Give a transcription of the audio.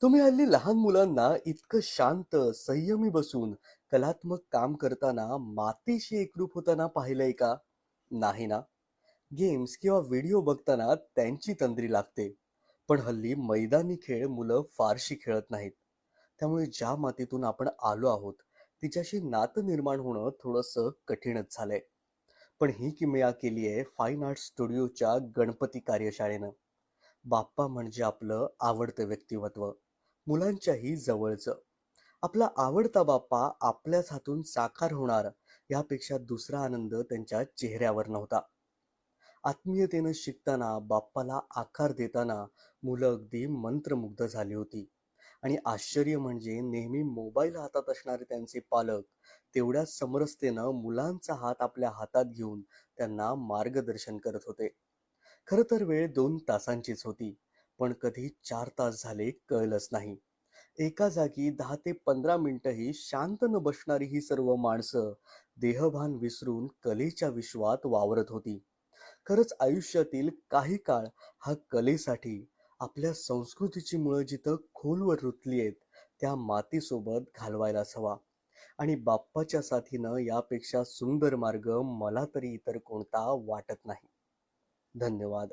तुम्ही हल्ली लहान मुलांना इतकं शांत, संयमी बसून कलात्मक काम करताना मातीशी एकरूप होताना पाहिलंय का? नाही ना? गेम्स किंवा व्हिडिओ बघताना त्यांची तंद्री लागते. पण हल्ली मैदानी खेळ मुलं फारशी खेळत नाहीत. त्यामुळे ज्या मातीतून आपण आलो आहोत, तिच्याशी नातं निर्माण होणं थोडंसं कठीणच झालंय. पण ही किमया केली आहे फाईन आर्ट स्टुडिओच्या गणपती कार्यशाळेनं. बाप्पा म्हणजे आपलं आवडतं व्यक्तिमत्व, मुलांच्याही जवळचं. आपला आवडता बाप्पा आपल्याच हातून साकार होणार यापेक्षा दुसरा आनंद त्यांच्या चेहऱ्यावर नव्हता. आत्मीयतेनं शिकताना, बाप्पाला आकार देताना मुलं अगदी मंत्रमुग्ध झाली होती. आणि आश्चर्य म्हणजे नेहमी मोबाईल हातात असणारे त्यांचे पालक तेवढ्याच समरसतेनं मुलांचा हात आपल्या हातात घेऊन त्यांना मार्गदर्शन करत होते. खरं तर वेळ 2 तासांचीच होती, पण कधी 4 तास झाले कळलंच नाही. एका जागी 10 ते 15 मिनिटंही शांत न बसणारी ही सर्व माणसं देहभान विसरून कलेच्या विश्वात वावरत होती. खरंच आयुष्यातील काही काळ हा कलेसाठी, आपल्या संस्कृतीची मुळं जिथं खोलवर रुतली आहेत, त्या मातीसोबत घालवायलाच हवा. आणि बाप्पाच्या साथीनं यापेक्षा सुंदर मार्ग मला तरी इतर कोणता वाटत नाही. धन्यवाद.